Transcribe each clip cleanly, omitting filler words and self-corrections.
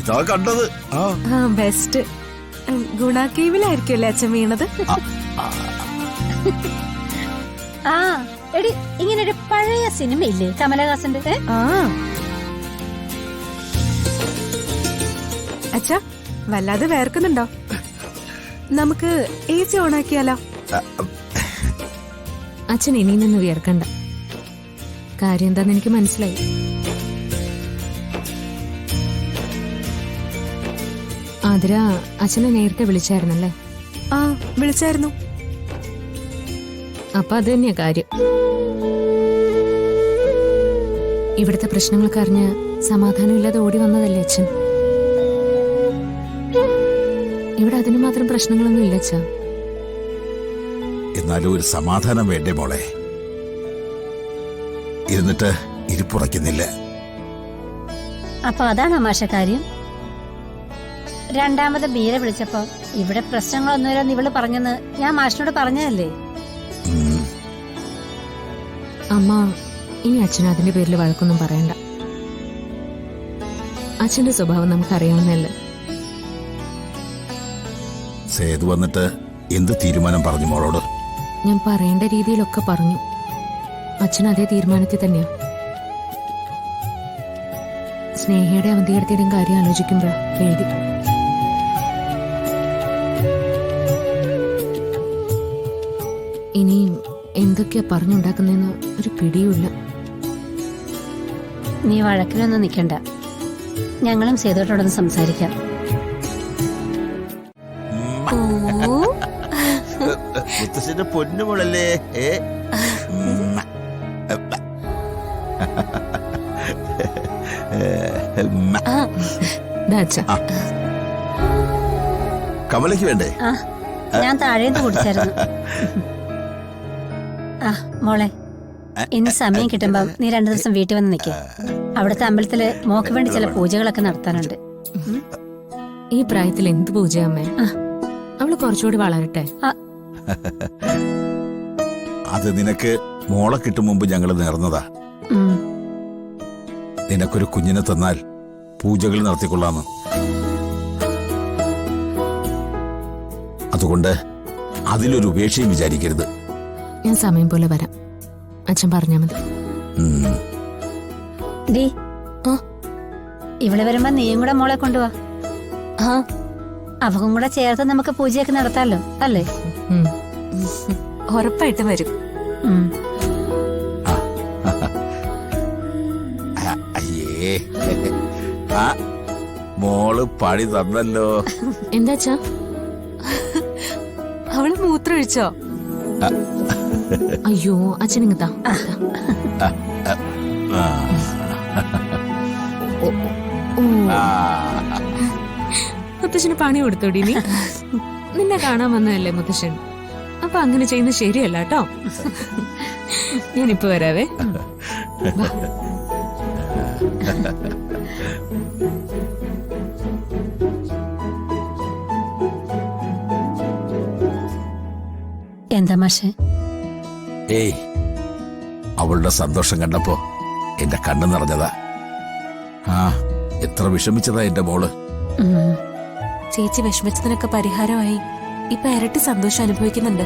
അച്ഛാ കണ്ടത്. ബെസ്റ്റ്. ഗുണ കേവിലായിരിക്കുമല്ലേ അച്ഛൻ വീണത്? ആ എടി ഇങ്ങനൊരു പഴയ സിനിമയില്ലേ കമലഹാസന്റെ? അച്ഛാ വല്ലാതെ വേർക്കുന്നുണ്ടോ? നമുക്ക് AC ഓണാക്കിയാലോ? അച്ഛൻ ഇനി നിന്ന് വിയർക്കണ്ട. കാര്യം എന്താന്ന് എനിക്ക് മനസ്സിലായി. ആതിര അച്ഛനെ നേരത്തെ വിളിച്ചായിരുന്നല്ലേ? വിളിച്ചായിരുന്നു. അപ്പൊ അത് തന്നെയാ കാര്യം. ഇവിടുത്തെ പ്രശ്നങ്ങളൊക്കെ അറിഞ്ഞ് സമാധാനമില്ലാതെ ഓടി വന്നതല്ലേ അച്ഛൻ? ഇവിടെ അതിന് മാത്രം പ്രശ്നങ്ങളൊന്നും ഇല്ല അച്ഛാ. എന്നാലും ഒരു സമാധാനം വേണ്ടേ മോളെ? ഇരുന്നിട്ട് ഇരിപ്പുറയ്ക്കുന്നില്ല. അപ്പൊ അതാണ് മാഷ കാര്യം. രണ്ടാമത് ബീര വിളിച്ചപ്പോ ഇവിടെ പ്രശ്നങ്ങളൊന്നുമില്ലെന്ന് ഇവള് പറഞ്ഞെന്ന് ഞാൻ മാഷിനോട് പറഞ്ഞതല്ലേ? അമ്മ ഇനി അച്ഛൻ അതിന്റെ പേരിൽ വഴക്കൊന്നും പറയണ്ട. അച്ഛന്റെ സ്വഭാവം നമുക്കറിയാവുന്നല്ലേ. സേതു വന്നിട്ട് എന്ത് തീരുമാനം പറഞ്ഞു മോളോട്? ഞാൻ പറയേണ്ട രീതിയിലൊക്കെ പറഞ്ഞു. അച്ഛൻ അതേ തീരുമാനത്തിൽ തന്നെയാ. സ്നേഹയുടെ അവന്തികടത്തിയുടെയും കാര്യം ആലോചിക്കുമ്പോഴാ പേടി. ഇനിയും എന്തൊക്കെയാ പറഞ്ഞുണ്ടാക്കുന്നതെന്ന് ഒരു പിടിയുമില്ല. നീ വഴക്കിലൊന്നും നിൽക്കണ്ട. ഞങ്ങളും സേതുട്ടോടൊന്ന് സംസാരിക്കാം. മുത്തശ്ശന്റെ പൊന്നുമോളല്ലേ? കമലയ്ക്ക് വേണ്ടേ? ഞാൻ താഴേന്ന് കുടിച്ചായിരുന്നു. മോളെ ഇനി സമയം കിട്ടുമ്പോ നീ 2 ദിവസം വീട്ടിൽ വന്ന് നിൽക്കേ. അവിടുത്തെ അമ്പലത്തില് മോക്ക് വേണ്ടി ചില പൂജകളൊക്കെ നടത്താനുണ്ട്. ഈ പ്രായത്തിൽ എന്ത് പൂജയമ്മേ? അവള് കുറച്ചുകൂടി വളരട്ടെ. അത് നിനക്ക് മോളെ കിട്ടും മുമ്പ് ഞങ്ങൾ നേർന്നതാ. നിനക്കൊരു കുഞ്ഞിനെ തന്നാൽ പൂജകൾ നടത്തിക്കൊള്ളാന്ന്. അതുകൊണ്ട് അതിലൊരു ഉപേക്ഷയും വിചാരിക്കരുത്. ഞാൻ സമയം പോലെ വരാം. അച്ഛൻ പറഞ്ഞാ മതി. ഇവിടെ വരുമ്പോ നീയും കൂടെ മോളെ കൊണ്ടുപോവാ. അവക്കും കൂടെ ചേർത്ത് നമുക്ക് പൂജയൊക്കെ നടത്താലോ അല്ലേ? ഉറപ്പായിട്ടും വരും. അയ്യേ മോള് പണി തന്നല്ലോ. എന്താച്ചാ? അവള് മൂത്രമൊഴിച്ചോ? അയ്യോ അച്ഛനിങ്ങത്താ. മുത്തശ്ശന് പണി കൊടുത്തോടി നീ? നിന്നെ കാണാൻ വന്നതല്ലേ മുത്തശ്ശൻ? അപ്പൊ അങ്ങനെ ചെയ്യുന്നത് ശരിയല്ല കേട്ടോ. ഞാനിപ്പോ വരാവേ. എന്താ മാഷേ? ഏയ് അവളുടെ സന്തോഷം കണ്ടപ്പോ എന്റെ കണ്ണു നിറഞ്ഞതാ. എത്ര വിഷമിച്ചതാ എന്റെ മോള്. ചേച്ചി വിഷമിച്ചതിനൊക്കെ പരിഹാരമായി ഇപ്പൊ ഇരട്ടി സന്തോഷം അനുഭവിക്കുന്നുണ്ട്.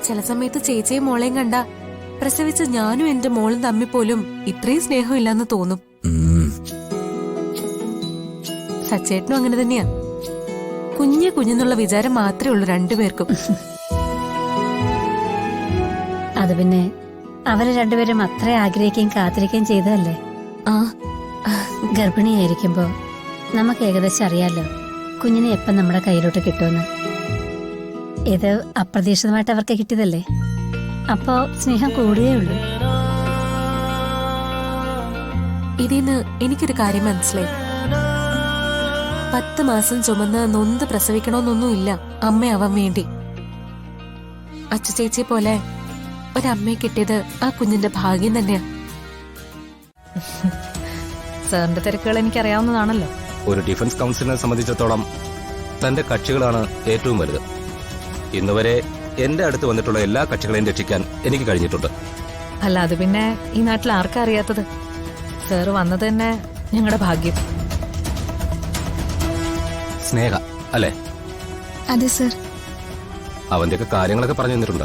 ചില സമയത്ത് ചേച്ചിയും മോളെയും കണ്ട പ്രസവിച്ച ഞാനും എന്റെ മോളും തമ്മിൽ പോലും ഇത്രയും സ്നേഹമില്ലെന്ന് തോന്നും. സച്ചേട്ടനും അങ്ങനെ തന്നെയാ. കുഞ്ഞെന്നുള്ള വിചാരം മാത്രമേ ഉള്ളൂ രണ്ടുപേർക്കും. അത് പിന്നെ അവര് രണ്ടുപേരും അത്ര ആഗ്രഹിക്കുകയും കാത്തിരിക്കുകയും ചെയ്തതല്ലേ. ഗർഭിണിയായിരിക്കുമ്പോ നമുക്ക് ഏകദേശം അറിയാലോ കുഞ്ഞിനെ എപ്പം നമ്മുടെ കയ്യിലോട്ട് കിട്ടുമെന്ന്. ഇത് അപ്രതീക്ഷിതമായിട്ട് അവർക്ക് കിട്ടിയതല്ലേ. അപ്പോ സ്നേഹം കൂടിയേ ഉള്ളൂ. ഇതിന്ന് എനിക്കൊരു കാര്യം മനസ്സിലായി. 10 മാസം ചുമന്ന് നൊന്ത് പ്രസവിക്കണമെന്നൊന്നുമില്ല അമ്മയാവാൻ വേണ്ടി. അച്ചു ചേച്ചിയെ പോലെ ഒരമ്മയെ കിട്ടിയത് ആ കുഞ്ഞിന്റെ ഭാഗ്യം തന്നെയാ. സാറിന്റെ തിരക്കുകൾ എനിക്കറിയാവുന്നതാണല്ലോ. ഒരു ഡിഫൻസ് കൗൺസിലിനെ സംബന്ധിച്ചിടത്തോളം തന്റെ കക്ഷികളാണ് ഏറ്റവും വലുത്. ഇന്നുവരെ എന്റെ അടുത്ത് വന്നിട്ടുള്ള എല്ലാ കക്ഷികളെയും രക്ഷിക്കാൻ എനിക്ക് കഴിഞ്ഞിട്ടുണ്ട്. അല്ല അത് പിന്നെ ഈ നാട്ടിൽ ആർക്കാ അറിയാത്തത്? സാറ് വന്നത് തന്നെ ഞങ്ങളുടെ ഭാഗ്യം. സ്നേഹ അല്ലേ? അതെ സർ. അവന്റെയൊക്കെ കാര്യങ്ങളൊക്കെ പറഞ്ഞു തന്നിട്ടുണ്ട്.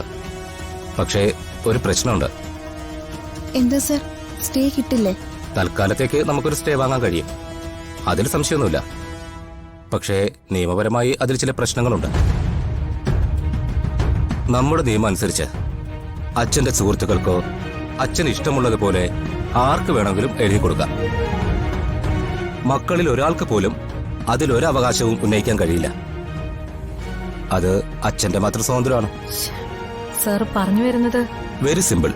പക്ഷേ ഒരു പ്രശ്നമുണ്ട്. എന്താ സർ? സ്റ്റേ കിട്ടില്ലേ? തൽക്കാലത്തേക്ക് നമുക്കൊരു സ്റ്റേ വാങ്ങാൻ കഴിയും, അതിൽ സംശയമൊന്നുമില്ല. പക്ഷേ നിയമപരമായി അതിൽ ചില പ്രശ്നങ്ങളുണ്ട്. നമ്മുടെ നിയമം അനുസരിച്ച് അച്ഛന്റെ സുഹൃത്തുക്കൾക്കോ അച്ഛന് ഇഷ്ടമുള്ളതുപോലെ ആർക്ക് വേണമെങ്കിലും എഴുതി കൊടുക്കാം. മക്കളിൽ ഒരാൾക്ക് പോലും അതിലൊരു അവകാശവും ഉന്നയിക്കാൻ കഴിയില്ല. അത് അച്ഛന്റെ മാത്രം സ്വാതന്ത്ര്യമാണ്. സാർ പറഞ്ഞു വരുന്നത്? Very simple.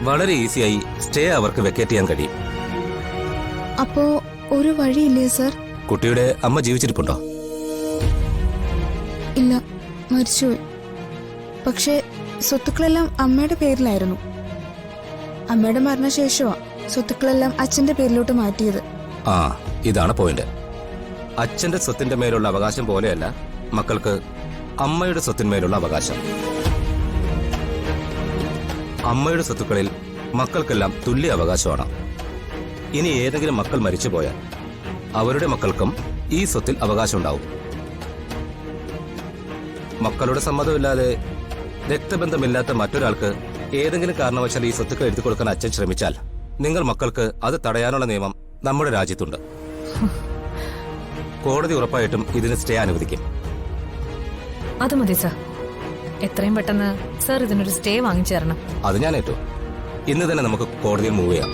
വളരെ ഈസിയായി സ്റ്റേ അവർക്ക് വെക്കേറ്റ് ചെയ്യാൻ കഴിയും. അപ്പോ ഒരു വഴിയില്ലേ സർ? കുട്ടിയുടെ അമ്മ ജീവിച്ചിരിപ്പുണ്ടോ? ഇല്ല, മരിച്ചുപോയി. പക്ഷേ സ്വത്തുക്കളെല്ലാം അമ്മയുടെ പേരിലായിരുന്നു. അമ്മയുടെ മരണശേഷമാ സ്വത്തുക്കളെല്ലാം അച്ഛന്റെ പേരിലോട്ട് മാറ്റിയത്. ആ, ഇതാണ് പോയിന്റ്. അച്ഛന്റെ സ്വത്തിന്റെ മേലുള്ള അവകാശം പോലെയല്ല മക്കൾക്ക് അമ്മയുടെ സ്വത്തിന്മേലുള്ള അവകാശം. അമ്മയുടെ സ്വത്തുക്കളിൽ മക്കൾക്കെല്ലാം തുല്യ അവകാശമാണ്. ഇനി ഏതെങ്കിലും മക്കൾ മരിച്ചുപോയാൽ അവരുടെ മക്കൾക്കും ഈ സ്വത്തിൽ അവകാശം ഉണ്ടാവും. മക്കളുടെ സമ്മതമില്ലാതെ രക്തബന്ധമില്ലാത്ത മറ്റൊരാൾക്ക് ഏതെങ്കിലും കാരണവശാൽ ഈ സ്വത്തുക്കൾ എഴുതി കൊടുക്കാൻ അച്ഛൻ ശ്രമിച്ചാൽ നിങ്ങൾ മക്കൾക്ക് അത് തടയാനുള്ള നിയമം നമ്മുടെ രാജ്യത്തുണ്ട്. കോടതി ഉറപ്പായിട്ടും ഇതിന് സ്റ്റേ അനുവദിക്കും. അത് മതി സാർ. എത്രയും പെട്ടെന്ന് സാർ ഇതിനൊരു സ്റ്റേ വാങ്ങിച്ചു തരണം. അത് ഞാൻ ഏറ്റു. ഇന്ന് തന്നെ നമുക്ക് കോടതിയിൽ മൂവ് ചെയ്യാം.